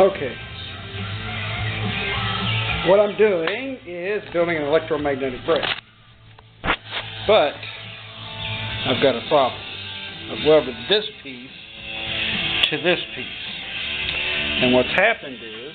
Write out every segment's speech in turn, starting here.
Okay. What I'm doing is building an electromagnetic brake. But I've got a problem. I've welded this piece to this piece. And what's happened is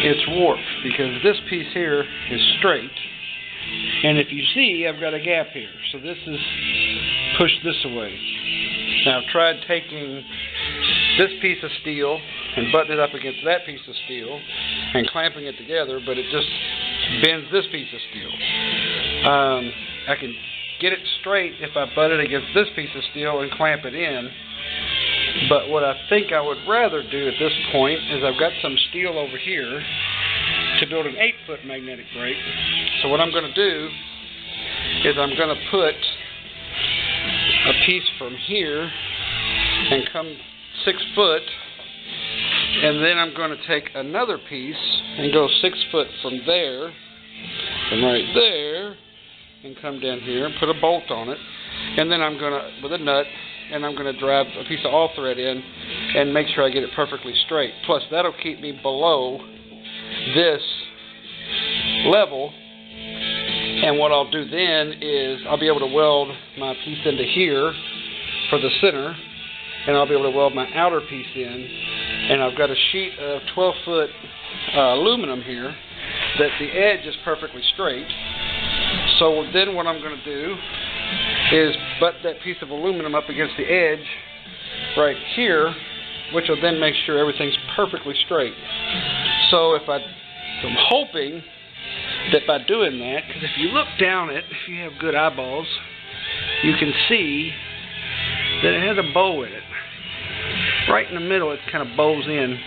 it's warped because this piece here is straight. And if you see, I've got a gap here. So this is pushed this away. Now I've tried taking this piece of steel and butting it up against that piece of steel and clamping it together, but it just bends this piece of steel. I can get it straight if I butt it against this piece of steel and clamp it in, but what I think I would rather do at this point is I've got some steel over here to build an 8-foot magnetic brake. So what I'm going to do is I'm going to put a piece from here and come 6 foot, and then I'm going to take another piece and go 6 foot from there, from right there, and come down here and put a bolt on it, and then I'm going to, with a nut, and I'm going to drive a piece of all thread in and make sure I get it perfectly straight. Plus that'll keep me below this level, and what I'll do then is I'll be able to weld my piece into here for the center, and I'll be able to weld my outer piece in, and I've got a sheet of 12-foot aluminum here that the edge is perfectly straight. So then what I'm going to do is butt that piece of aluminum up against the edge right here, which will then make sure everything's perfectly straight. So I'm hoping that by doing that, because if you look down it, if you have good eyeballs, you can see that it has a bow in it. Right in the middle it kind of bows in.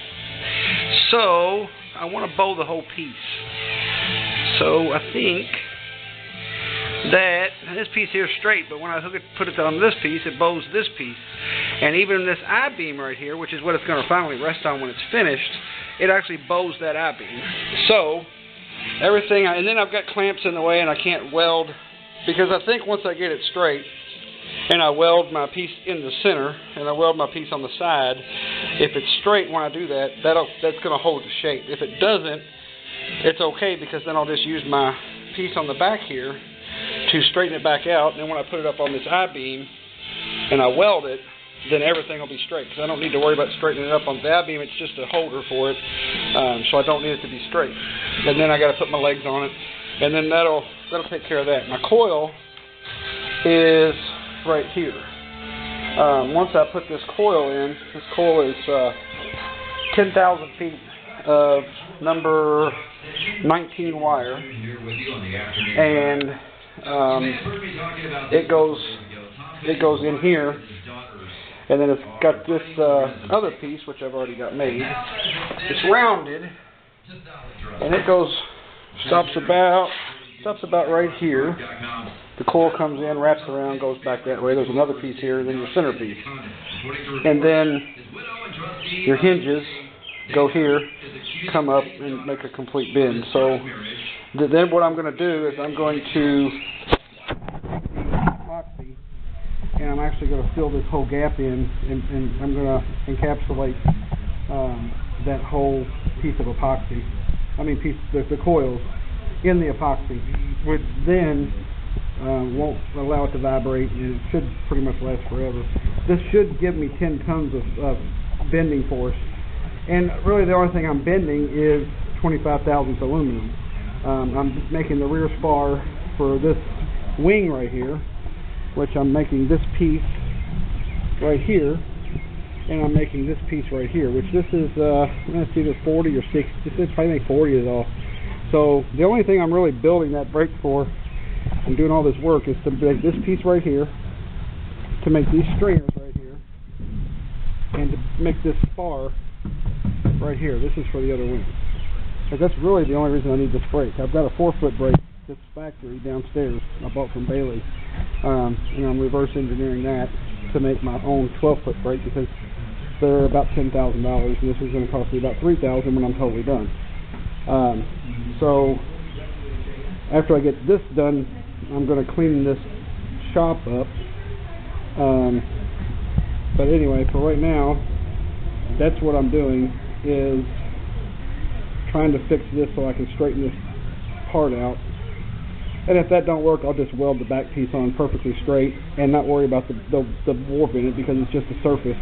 So I want to bow the whole piece. So I think that this piece here is straight, but when I put it on this piece, it bows this piece. And even this I-beam right here, which is what it's going to finally rest on when it's finished, it actually bows that I-beam. So everything, and then I've got clamps in the way and I can't weld, because I think once I get it straight and I weld my piece in the center and I weld my piece on the side, if it's straight when I do that, that's going to hold the shape. If it doesn't, it's okay, because then I'll just use my piece on the back here to straighten it back out, and then when I put it up on this I-beam and I weld it, then everything will be straight, because I don't need to worry about straightening it up on the I-beam. It's just a holder for it, so I don't need it to be straight. And then I got to put my legs on it, and then that'll take care of that. My coil is right here. Once I put this coil in, this coil is 10,000 feet of number 19 wire, and it goes in here, and then it's got this other piece which I've already got made. It's rounded, and it stops about right here. The coil comes in, wraps around, goes back that way. There's another piece here, and then your center piece, and then your hinges go here, come up, and make a complete bend. So then what I'm going to do is I'm going to epoxy, and I'm actually going to fill this whole gap in, and I'm going to encapsulate that whole piece of epoxy. The coils in the epoxy, which then won't allow it to vibrate, and it should pretty much last forever. This should give me 10 tons of bending force. And really the only thing I'm bending is 25 thousandths aluminum. I'm making the rear spar for this wing right here, which I'm making this piece right here, and I'm making this piece right here, which this is, it's either 40 or 60. This is probably 40 is all. So the only thing I'm really building that brake for and doing all this work is to make this piece right here, to make these stringers right here, and to make this spar right here. This is for the other wing. But that's really the only reason I need this brake. I've got a 4-foot brake that's factory downstairs I bought from Bailey, and I'm reverse engineering that to make my own 12-foot brake, because they're about $10,000, and this is going to cost me about $3,000 when I'm totally done. So after I get this done, I'm going to clean this shop up. But anyway, for right now, that's what I'm doing. is trying to fix this so I can straighten this part out. And if that don't work, I'll just weld the back piece on perfectly straight and not worry about the warp in it, because it's just a surface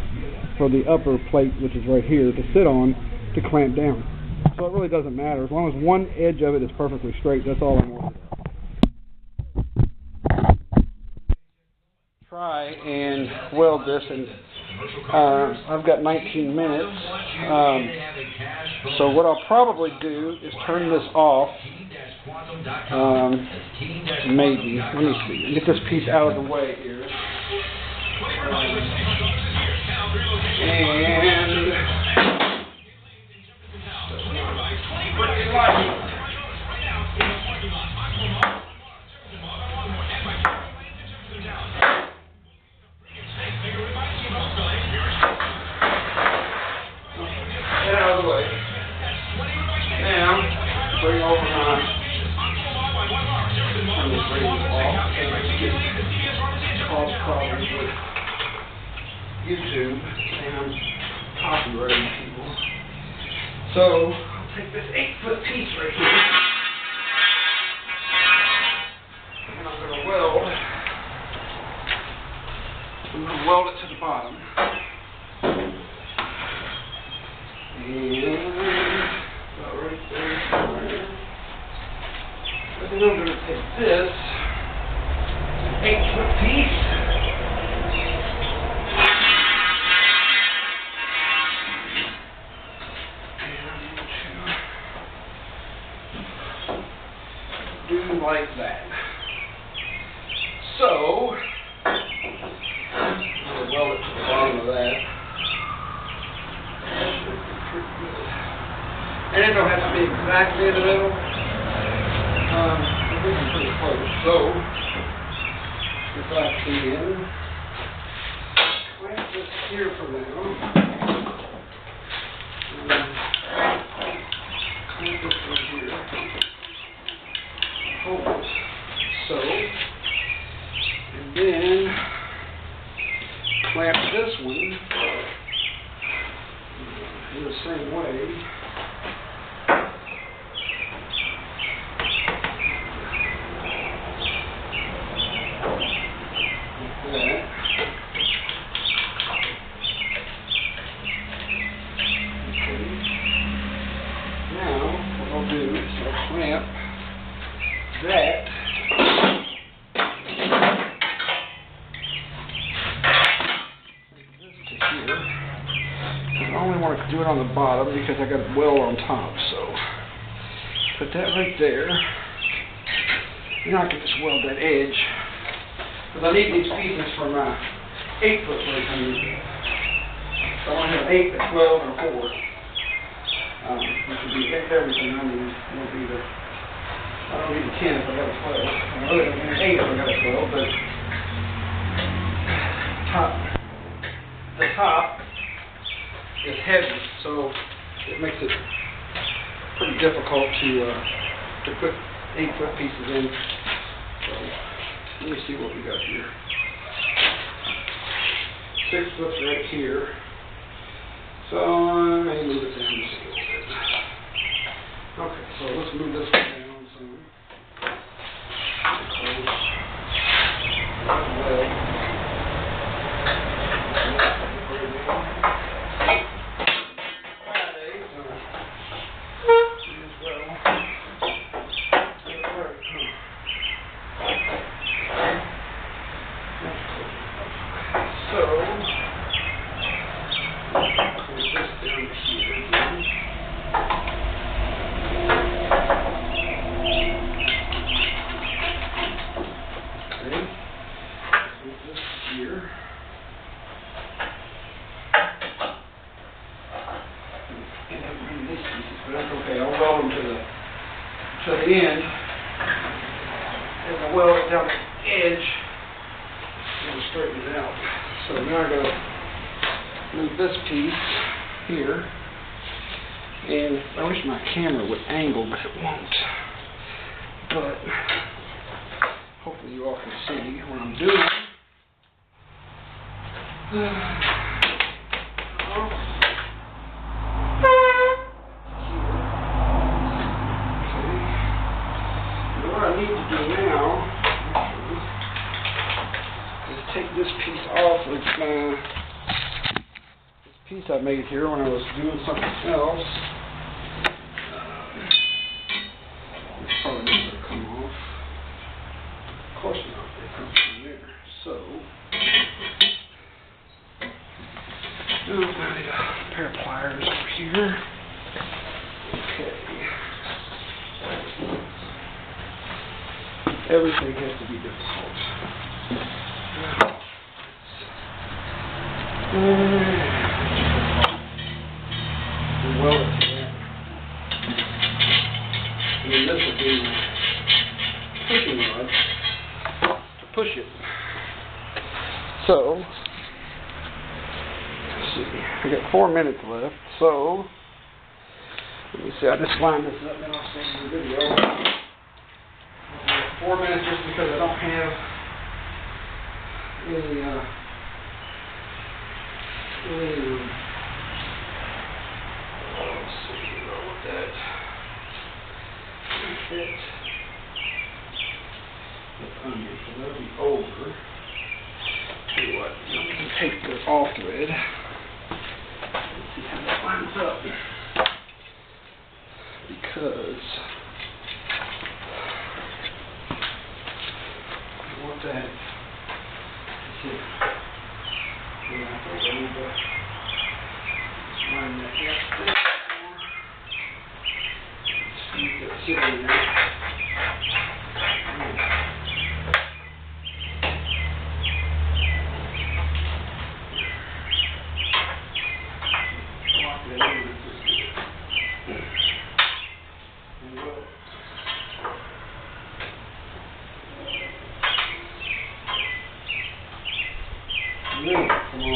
for the upper plate, which is right here, to sit on to clamp down. So it really doesn't matter. As long as one edge of it is perfectly straight, that's all I'm worried about. Try and weld this, and I've got 19 minutes. So what I'll probably do is turn this off. Maybe. Let me see. Get this piece out of the way here. And get out of the way. Now, bring over my cause problems with YouTube and copyrighting people. So I'll take this 8-foot piece right here, and I'm going to weld it to the bottom. And about right there somewhere. And then I'm going to take this 8-foot piece and I'm going to do like that. So I'm going to weld it to the bottom of that. That should be pretty good. And it don't have to be exactly in the middle. This is pretty close. So if I can clamp this here for now, clamp this right here, hold it, so, and then clamp this one in the same way. Clamp that this to here. I only want to do it on the bottom because I got a weld on top, so put that right there. Now I can just weld that edge, because I need these pieces for my 8-foot plate. So I want to have 8, a 12, and a 4. Which would be everything I need. I don't need a 10 if I got a 12. I really don't need an 8 if I got a 12, but the top is heavy, so it makes it pretty difficult to put 8-foot pieces in. So let me see what we got here. 6 foot's right here. So I may move it down just a little bit. Okay, so let's move this one down some. Okay, I'll weld them to the end, and I'll weld it down the edge and straighten it out. So now I'm going to move this piece here, and I wish my camera would angle, but it won't. But hopefully you all can see what I'm doing. Oh. I need to do now is take this piece off of this piece I made here when I was doing something else. It's probably not going to come off. Of course not. It comes from there. So, now I need a pair of pliers over here. Okay. Everything has to be difficult. Weld it to that. And then this will be my pushing rod to push it. So, let's see. I got 4 minutes left. So, let me see. I just lined this up and I'll send you the video. 4 minutes just because I don't have any let's see what that fit. The onion, so that'll be over. Tell you what, I'm going to take the off thread. Let's see how that lines up. Because I want that. See, I think I need to line that up a bit more. Just leave that sitting there. Lock that in. Come on.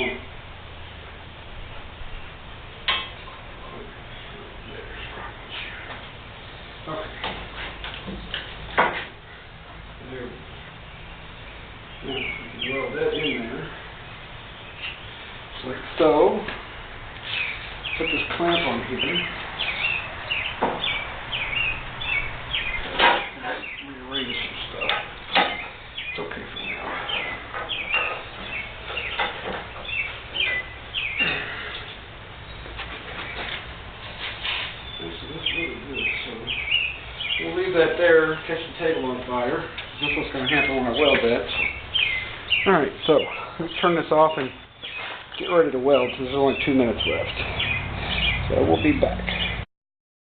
Okay. There we go. Now we can weld that in there. Just like so. Put this clamp on here. Rearrange some stuff. It's okay for now. This is really good, so we'll leave that there, catch the table on fire. That's what's going to happen when I weld that. Alright, so let's turn this off and get ready to weld. There's only 2 minutes left. So we'll be back.